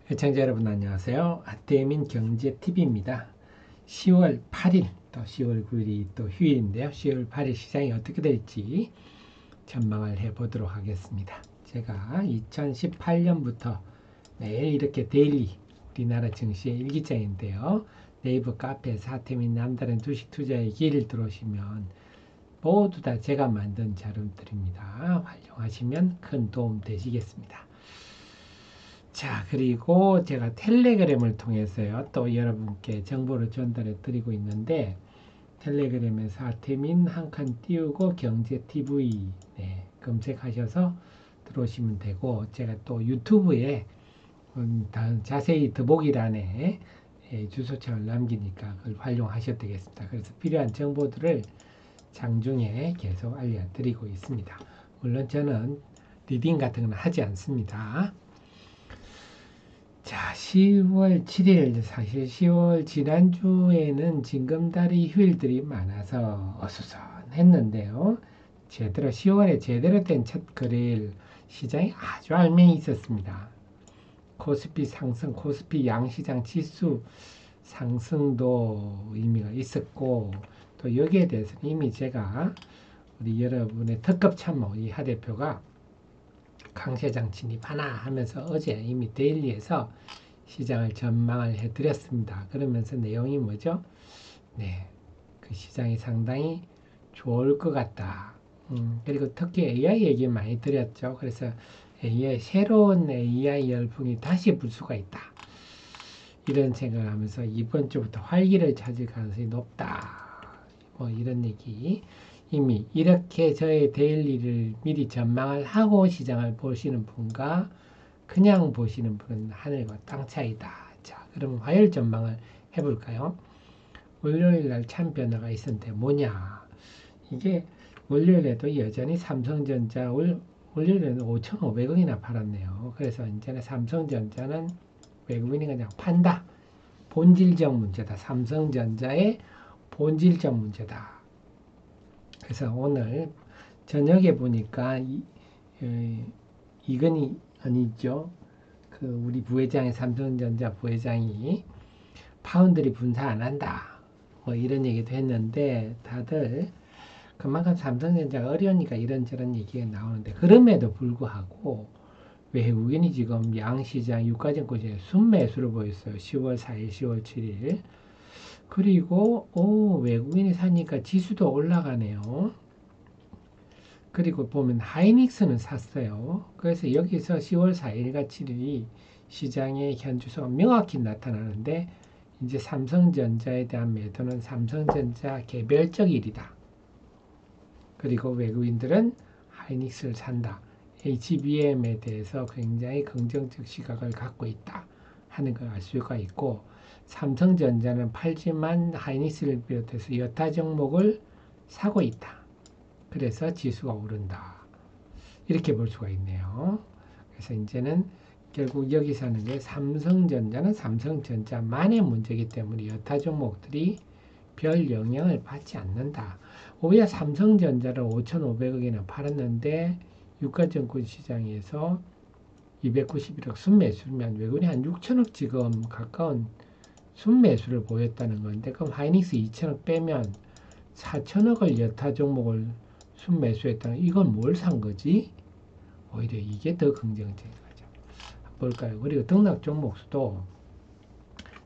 시청자 여러분 안녕하세요. 아태민 경제TV입니다. 10월 8일 또 10월 9일이 또 휴일인데요. 10월 8일 시장이 어떻게 될지 전망을 해보도록 하겠습니다. 제가 2018년부터 매일 이렇게 데일리 우리나라 증시의 일기장인데요. 네이버 카페에서 아태민 남다른 주식 투자의 길을 들어오시면 모두 다 제가 만든 자료들입니다. 활용하시면 큰 도움 되시겠습니다. 자, 그리고 제가 텔레그램을 통해서요, 또 여러분께 정보를 전달해 드리고 있는데, 텔레그램에서 아태민 한 칸 띄우고 경제TV 검색하셔서 들어오시면 되고, 제가 또 유튜브에 자세히 더보기란에 주소창을 남기니까 그걸 활용하셔도 되겠습니다. 그래서 필요한 정보들을 장중에 계속 알려드리고 있습니다. 물론 저는 리딩 같은 건 하지 않습니다. 자, 10월 7일, 사실 10월 지난주에는 징검다리 휴일들이 많아서 어수선했는데요. 10월에 제대로 된 첫 거래일 시장이 아주 알맹이 있었습니다. 코스피 상승, 코스피 양시장 지수 상승도 의미가 있었고, 또 여기에 대해서는 이미 제가 우리 여러분의 특급 참모 이 하 대표가 강세장 진입하나 하면서 어제 이미 데일리에서 시장을 전망을 해드렸습니다. 그러면서 내용이 뭐죠? 네, 그 시장이 상당히 좋을 것 같다. 그리고 특히 AI 얘기 많이 드렸죠. 그래서 새로운 AI 열풍이 다시 불 수가 있다. 이런 생각을 하면서 이번 주부터 활기를 찾을 가능성이 높다. 뭐 이런 얘기. 이미 이렇게 저의 데일리를 미리 전망을 하고 시장을 보시는 분과 그냥 보시는 분은 하늘과 땅 차이다. 자, 그럼 화요일 전망을 해볼까요? 월요일 날 참 변화가 있었는데 뭐냐? 이게 월요일에도 여전히 삼성전자 월요일에는 5,500원이나 팔았네요. 그래서 이제는 삼성전자는 외국인이 그냥 판다. 본질적 문제다. 삼성전자의 본질적 문제다. 그래서 오늘 저녁에 보니까 이건희 아니죠. 그 우리 부회장의 삼성전자 부회장이 파운드리 분사 안 한다. 뭐 이런 얘기도 했는데 다들 그만큼 삼성전자가 어려우니까 이런저런 얘기가 나오는데 그럼에도 불구하고 외국인이 지금 양시장 유가증권시장에 순매수를 보였어요. 10월 4일, 10월 7일. 그리고 외국인이 사니까 지수도 올라가네요. 그리고 보면 하이닉스는 샀어요. 그래서 여기서 10월 4일과 7일이 시장의 현주소가 명확히 나타나는데 이제 삼성전자에 대한 매도는 삼성전자 개별적 일이다. 그리고 외국인들은 하이닉스를 산다. HBM에 대해서 굉장히 긍정적 시각을 갖고 있다 하는 걸 알 수가 있고 삼성전자는 팔지만 하이닉스를 비롯해서 여타 종목을 사고 있다. 그래서 지수가 오른다. 이렇게 볼 수가 있네요. 그래서 이제는 결국 여기서 하는 게 삼성전자는 삼성전자만의 문제이기 때문에 여타 종목들이 별 영향을 받지 않는다. 오히려 삼성전자를 5,500억이나 팔았는데 유가증권 시장에서 291억 순매수면 외국인이 한 6천억 지금 가까운 순매수를 보였다는 건데 그럼 하이닉스 2천억 빼면 4천억을 여타 종목을 순매수했다는 이건 뭘 산 거지? 오히려 이게 더 긍정적인 거죠. 볼까요? 그리고 등락 종목 수도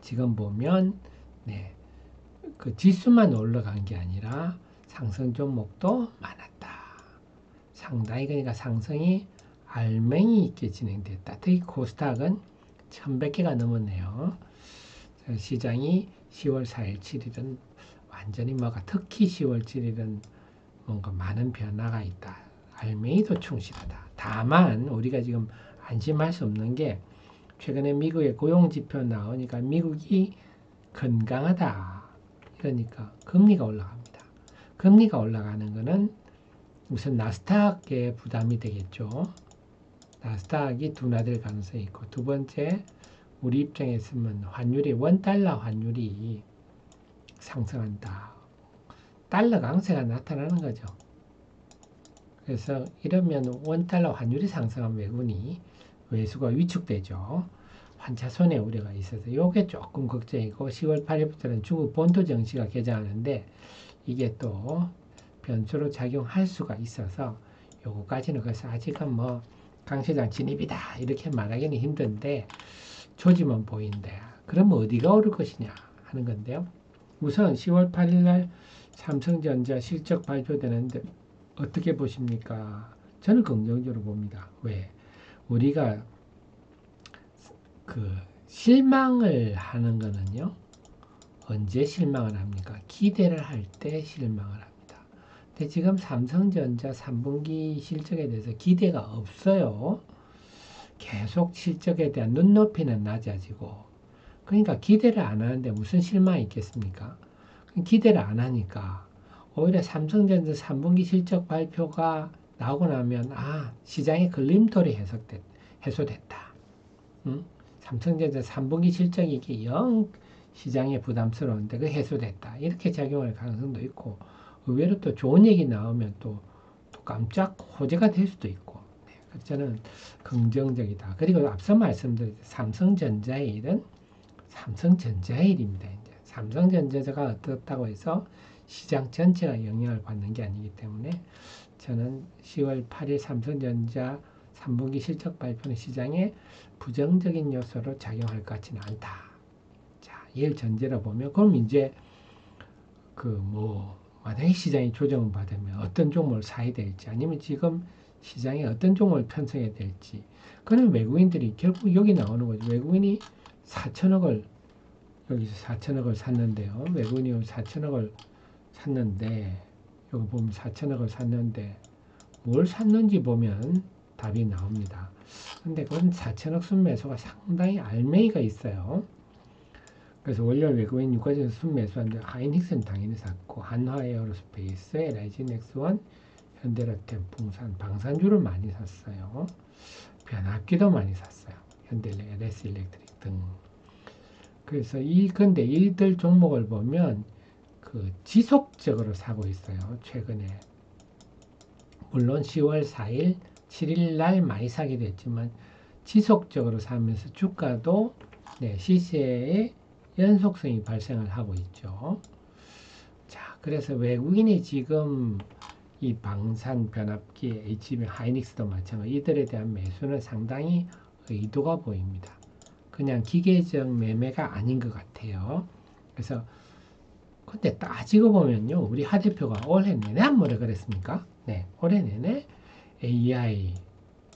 지금 보면 그 지수만 올라간 게 아니라 상승 종목도 많았다. 상당히 그러니까 상승이 알맹이 있게 진행됐다. 특히 코스닥은 1100개가 넘었네요. 시장이 10월 4일, 7일은 완전히 특히 10월 7일은 뭔가 많은 변화가 있다. 알맹이도 충실하다. 다만 우리가 지금 안심할 수 없는 게 최근에 미국의 고용지표 나오니까 미국이 건강하다. 그러니까 금리가 올라갑니다. 금리가 올라가는 것은 우선 나스닥에 부담이 되겠죠. 나스닥이 둔화될 가능성이 있고 두 번째 우리 입장에서는 환율이 원달러 환율이 상승한다. 달러 강세가 나타나는 거죠. 그래서 이러면 원달러 환율이 상승한 외수가 위축되죠. 환차 손해 우려가 있어서 요게 조금 걱정이고 10월 8일부터는 중국 본토 정시가 개장하는데 이게 또 변수로 작용할 수가 있어서 요거까지는 그래서 아직은 뭐 강세장 진입이다 이렇게 말하기는 힘든데 조짐은 보인다. 그럼 어디가 오를 것이냐 하는 건데요. 우선 10월 8일 날 삼성전자 실적 발표되는데 어떻게 보십니까? 저는 긍정적으로 봅니다. 왜? 우리가 그 실망을 하는 거는요. 언제 실망을 합니까? 기대를 할 때 실망을 합니다. 근데 지금 삼성전자 3분기 실적에 대해서 기대가 없어요. 계속 실적에 대한 눈높이는 낮아지고 그러니까 기대를 안 하는데 무슨 실망이 있겠습니까? 기대를 안 하니까 오히려 삼성전자 3분기 실적 발표가 나오고 나면 시장의 걸림돌이 해소됐다. 응? 삼성전자 3분기 실적이 이게 영 시장에 부담스러운데 그 해소됐다. 이렇게 작용할 가능성도 있고 의외로 또 좋은 얘기 나오면 또 깜짝 호재가 될 수도 있고 저는 긍정적이다. 그리고 앞서 말씀드린 삼성전자의 일은 삼성전자의 일입니다. 이제 삼성전자가 어떻다고 해서 시장 전체가 영향을 받는 게 아니기 때문에 저는 10월 8일 삼성전자 3분기 실적 발표는 시장에 부정적인 요소로 작용할 것 같지는 않다. 자, 이를 전제로 보면 그럼 이제 만약에 시장이 조정을 받으면 어떤 종목을 사야 될지 아니면 지금 시장에 어떤 종목을 편성해야 될지 그런 외국인들이 결국 여기 나오는 거죠. 외국인이 4천억을 여기서 4천억을 샀는데요. 외국인이 4천억을 샀는데 여기 보면 4천억을 샀는데 뭘 샀는지 보면 답이 나옵니다. 근데 그건 4천억 순매수가 상당히 알맹이가 있어요. 그래서 월요일 외국인 유가에서 순매수한데 하이닉스는 당연히 샀고 한화에어로스페이스, LIG넥스원, 현대라템, 풍산, 방산주를 많이 샀어요. 변압기도 많이 샀어요. 현대일렉, LS일렉트릭 등. 그래서 근데 이들 종목을 보면 지속적으로 사고 있어요. 최근에. 물론 10월 4일, 7일 날 많이 사게 됐지만 지속적으로 사면서 주가도 시세의 연속성이 발생을 하고 있죠. 자, 그래서 외국인이 지금 이 방산, 변압기, HB, 하이닉스도 마찬가지 이들에 대한 매수는 상당히 의도가 보입니다. 그냥 기계적 매매가 아닌 것 같아요. 그래서 근데 따지고 보면요. 우리 하 대표가 올해 내내 뭐라 그랬습니까? 네, 올해 내내 AI,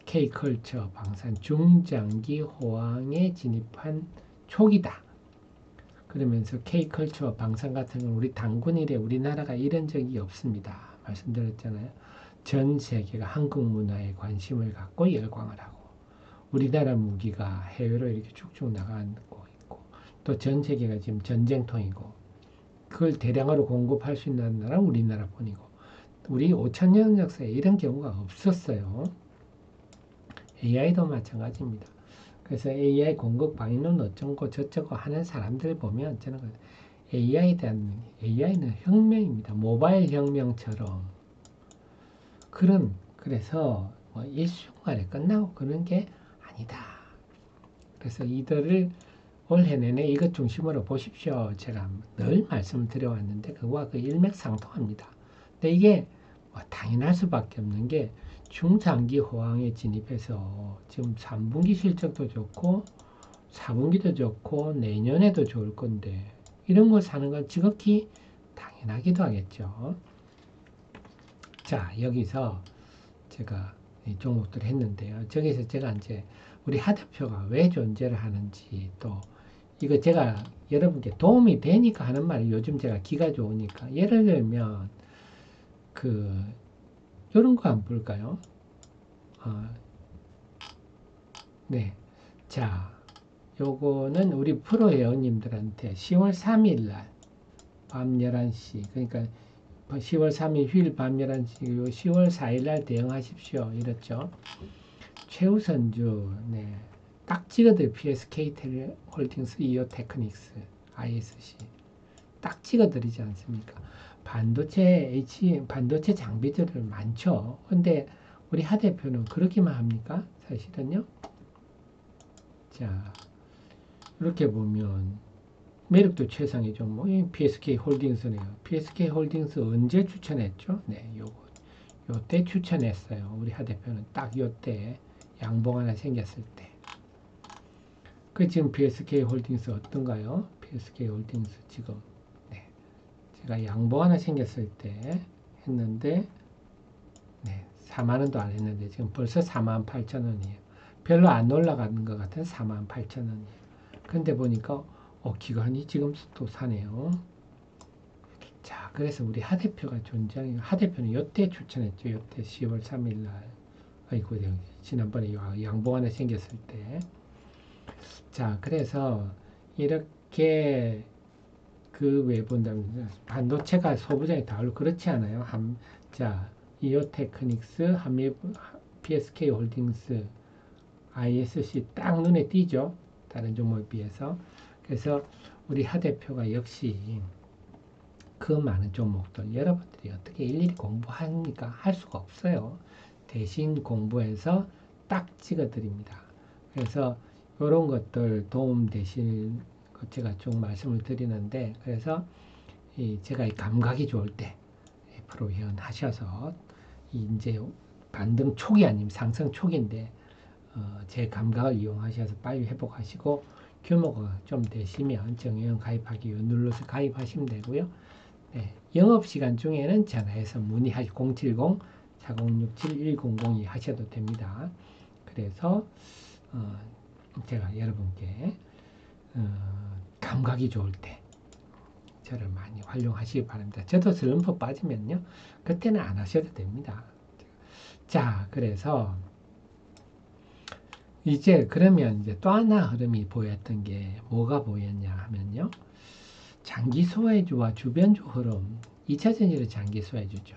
K컬처, 방산, 중장기 호황에 진입한 초기다. 그러면서 K컬처, 방산 같은 건 우리 단군 이래 우리나라가 이런 적이 없습니다. 말씀드렸잖아요. 전 세계가 한국 문화에 관심을 갖고 열광을 하고 우리나라 무기가 해외로 이렇게 쭉쭉 나가고 있고 또 전 세계가 지금 전쟁통이고 그걸 대량으로 공급할 수 있는 나라는 우리나라뿐이고 우리 5천년 역사에 이런 경우가 없었어요. AI도 마찬가지입니다. 그래서 AI 공급 방향은 어쩌고 저쩌고 하는 사람들 보면 저는 AI는 혁명입니다. 모바일 혁명처럼 그래서 일순간에 끝나고 그런 게 아니다. 그래서 이들을 올해 내내 이것 중심으로 보십시오. 제가 늘 말씀드려왔는데 그와 일맥상통합니다. 근데 이게 당연할 수밖에 없는 게 중장기 호황에 진입해서 지금 3분기 실적도 좋고 4분기도 좋고 내년에도 좋을 건데 이런 걸 사는 건 지극히 당연하기도 하겠죠. 자, 여기서 제가 이 종목들 했는데요. 저기서 제가 이제 우리 하 대표가 왜 존재를 하는지 또 이거 제가 여러분께 도움이 되니까 하는 말이 요즘 제가 기가 좋으니까 예를 들면 이런 거 한번 볼까요? 네. 자, 요거는 우리 프로 회원님들한테 10월 3일 날 밤 11시 그러니까 10월 3일 휴일 밤 11시 10월 4일 날 대응하십시오. 이렇죠. 최우선주 딱 찍어들 PSK 홀딩스 이오 테크닉스 ISC 딱 찍어드리지 않습니까? 반도체 장비들을 많죠. 근데 우리 하 대표는 그렇게만 합니까? 사실은요. 자, 이렇게 보면 매력도 최상이죠. 뭐 PSK 홀딩스네요. PSK 홀딩스 언제 추천했죠? 네, 요때 추천했어요. 우리 하 대표는 딱 요때 양봉 하나 생겼을 때. 그 지금 PSK 홀딩스 어떤가요? PSK 홀딩스 지금 네, 제가 양봉 하나 생겼을 때 했는데 네, 4만 원도 안 했는데 지금 벌써 48,000원이에요. 별로 안 올라가는 것 같은 48,000원이에요. 근데 보니까 기관이 지금 또 사네요. 자, 그래서 우리 하 대표가 하 대표는 요때 추천했죠. 요때 10월 3일 날. 아이고, 지난번에 양봉 하나 생겼을 때. 자, 그래서 이렇게 그 외 본다면 반도체가 소부장이 다 그렇지 않아요. 자, 이오테크닉스, PSK 홀딩스, ISC 딱 눈에 띄죠. 다른 종목에 비해서. 그래서 우리 하 대표가 역시 그 많은 종목들 여러분들이 어떻게 일일이 공부하니까 할 수가 없어요. 대신 공부해서 딱 찍어드립니다. 그래서 이런 것들 도움 되실 것 제가 쭉 말씀을 드리는데 그래서 제가 이 감각이 좋을 때 프로 회원하셔서 이제 반등 초기 아니면 상승 초기인데 제 감각을 이용하셔서 빨리 회복하시고 규모가 좀 되시면 정회원 가입하기 눌러서 가입하시면 되고요. 네, 영업시간 중에는 전화해서 문의하시 070-4067-1002 하셔도 됩니다. 그래서 제가 여러분께 감각이 좋을 때 저를 많이 활용하시기 바랍니다. 저도 슬럼프 빠지면요. 그때는 안 하셔도 됩니다. 자, 그래서 이제 그러면 이제 또 하나 흐름이 보였던 게 뭐가 보였냐 하면요. 장기 소외주와 주변주 흐름 2차 전지를 장기 소외주죠.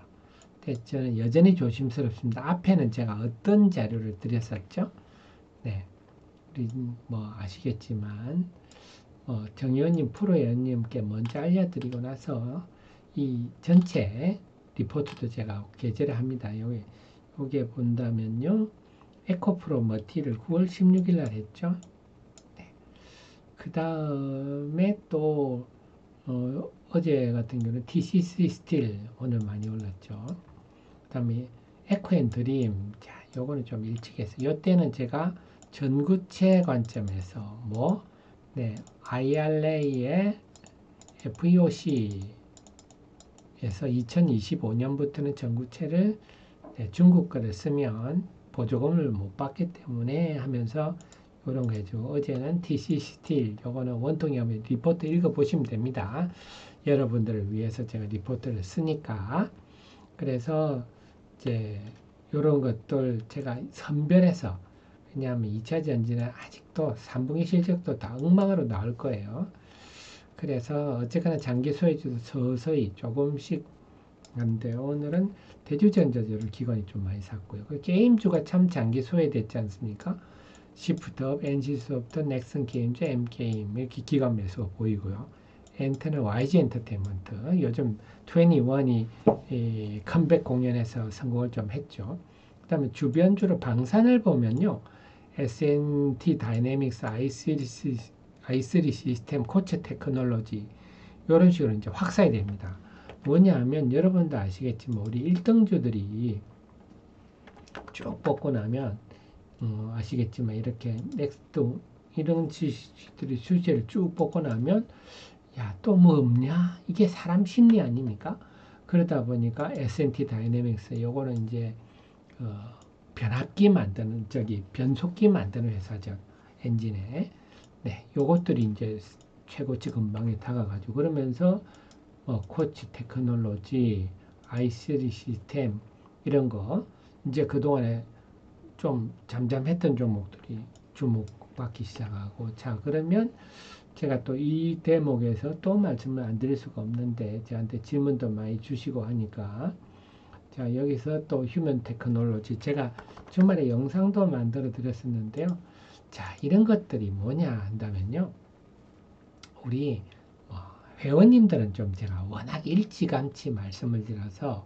근데 저는 여전히 조심스럽습니다. 앞에는 제가 어떤 자료를 드렸었죠? 네, 우리 뭐 아시겠지만 정 의원님, 프로 의원님께 먼저 알려드리고 나서 이 전체 리포트도 제가 게재를 합니다. 요게 본다면요. 에코프로 머티를 9월 16일 날 했죠. 네. 그 다음에 또 어제 같은 경우는 TCC 스틸 오늘 많이 올랐죠. 그 다음에 에코앤드림, 자, 요거는 좀 일찍 했어요. 요때는 제가 전구체 관점에서 네, IRA의 FEOC에서 2025년부터는 전구체를 네, 중국 거를 쓰면 보조금을 못 받기 때문에 하면서 이런 거 해주고 어제는 TC 스틸 요거는 원통협의 리포트 읽어보시면 됩니다. 여러분들을 위해서 제가 리포트를 쓰니까 그래서 이제 이런 것들 제가 선별해서 왜냐하면 2차 전지는 아직도 3분기 실적도 다 엉망으로 나올 거예요. 그래서 어쨌거나 장기 소외주도 서서히 조금씩 한데 오늘은 대주전자주를 기관이 좀 많이 샀고요. 게임주가 참 장기 소외됐지 않습니까? 시프트업, NC소프트, 넥슨 게임즈, M게임 이렇게 기관 매수가 보이고요. 엔터는 YG 엔터테인먼트 요즘 21이 컴백 공연에서 성공을 좀 했죠. 그 다음에 주변주로 방산을 보면요. S&T 다이내믹스, i3 시스템, 코체 테크놀로지 이런 식으로 이제 확산이 됩니다. 뭐냐 하면 여러분도 아시겠지만 우리 1등주들이 쭉 뽑고 나면 아시겠지만 이렇게 넥스트 이런 지식들이 주제를 쭉 뽑고 나면 야, 또 뭐 없냐? 이게 사람 심리 아닙니까? 그러다 보니까 S&T 다이내믹스 요거는 이제 변압기 만드는 변속기 만드는 회사죠. 엔진에. 네, 요것들이 이제 최고치 근방에 다가가지고 그러면서 코치 테크놀로지, i3 시스템 이런 거 이제 그동안에 좀 잠잠했던 종목들이 주목받기 시작하고 자 그러면 제가 또 이 대목에서 또 말씀을 안 드릴 수가 없는데 저한테 질문도 많이 주시고 하니까 자 여기서 또 휴먼 테크놀로지 제가 주말에 영상도 만들어 드렸었는데요. 자 이런 것들이 뭐냐 한다면요. 우리 회원님들은 좀 제가 워낙 일찌감치 말씀을 드려서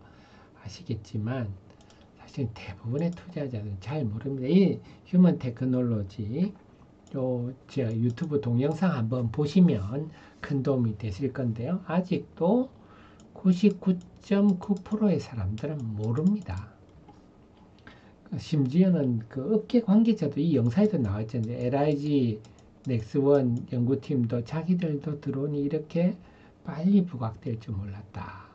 아시겠지만 사실 대부분의 투자자들은 잘 모릅니다. 이 휴먼 테크놀로지 제 유튜브 동영상 한번 보시면 큰 도움이 되실 건데요. 아직도 99.9%의 사람들은 모릅니다. 심지어는 그 업계 관계자도 이 영상에도 나왔잖아요. LIG 넥스원 연구팀도 자기들도 드론이 이렇게 빨리 부각될 줄 몰랐다.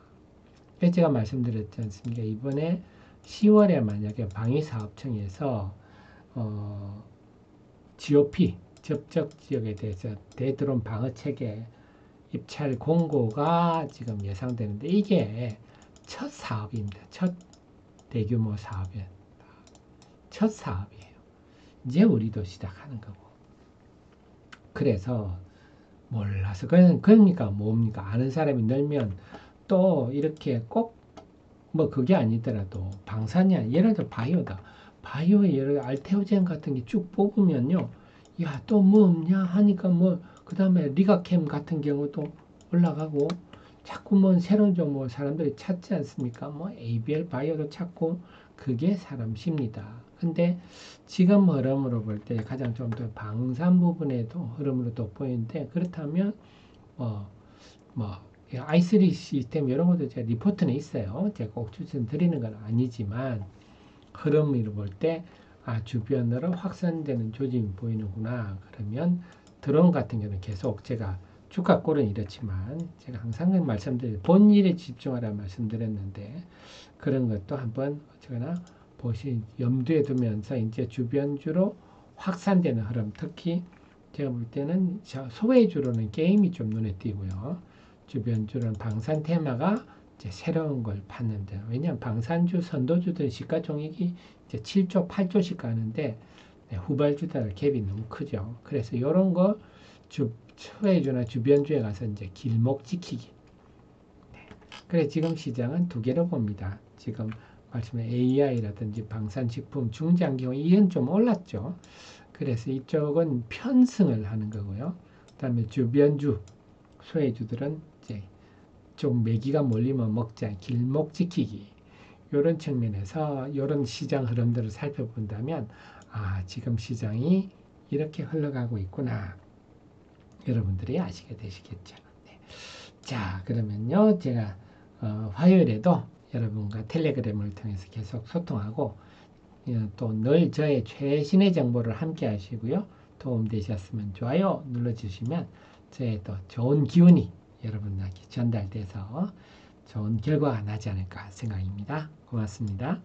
그래서 제가 말씀드렸지 않습니까? 이번에 10월에 만약에 방위사업청에서 GOP 접촉 지역에 대해서 대드론 방어 체계 입찰 공고가 지금 예상되는데 이게 첫 사업입니다. 첫 대규모 사업이에요. 첫 사업이에요. 이제 우리도 시작하는 거고. 그래서 몰라서 그러니까 뭡니까? 아는 사람이 늘면 또 이렇게 꼭 뭐 그게 아니더라도 방사냐 예를 들어 바이오다. 바이오의 예를 들어 알테오젠 같은 게 쭉 뽑으면요. 야, 또 뭐 없냐 하니까 뭐 그다음에 리가캠 같은 경우도 올라가고 자꾸 뭐 새로운 종목 사람들이 찾지 않습니까? 뭐 ABL 바이오도 찾고 그게 사람 쉽니다. 근데 지금 흐름으로 볼 때 가장 좀 더 방산 부분에도 흐름으로 돋보이는데 그렇다면 뭐 i3 시스템 이런 것도 제가 리포트는 있어요. 제가 꼭 추천드리는 건 아니지만 흐름으로 볼 때 주변으로 확산되는 조짐이 보이는구나. 그러면 드론 같은 경우는 계속 제가 주가 꼴은 이렇지만 제가 항상 말씀드린 본일에 집중하라 말씀드렸는데 그런 것도 한번 어쨌거나 염두에 두면서 이제 주변주로 확산되는 흐름 특히 제가 볼 때는 소외주로는 게임이 좀 눈에 띄고요. 주변주로는 방산 테마가 이제 새로운 걸 봤는데 왜냐하면 방산주 선도주들 시가총액이 이제 7조 8조씩 가는데 후발주들 갭이 너무 크죠. 그래서 이런 거 소외주나 주변주에 가서 이제 길목 지키기. 그래 지금 시장은 두 개로 봅니다. 지금 말씀에 AI라든지 방산식품, 중장기용 이건 좀 올랐죠. 그래서 이쪽은 편승을 하는 거고요. 그다음에 주변주, 소외주들은 이제 좀 매기가 몰리면 먹자, 길목 지키기. 이런 측면에서 이런 시장 흐름들을 살펴본다면 지금 시장이 이렇게 흘러가고 있구나. 여러분들이 아시게 되시겠죠. 네. 자, 그러면요. 제가 화요일에도 여러분과 텔레그램을 통해서 계속 소통하고 또 늘 저의 최신의 정보를 함께 하시고요. 도움되셨으면 좋아요 눌러주시면 저의 또 좋은 기운이 여러분에게 전달돼서 좋은 결과가 나지 않을까 생각입니다. 고맙습니다.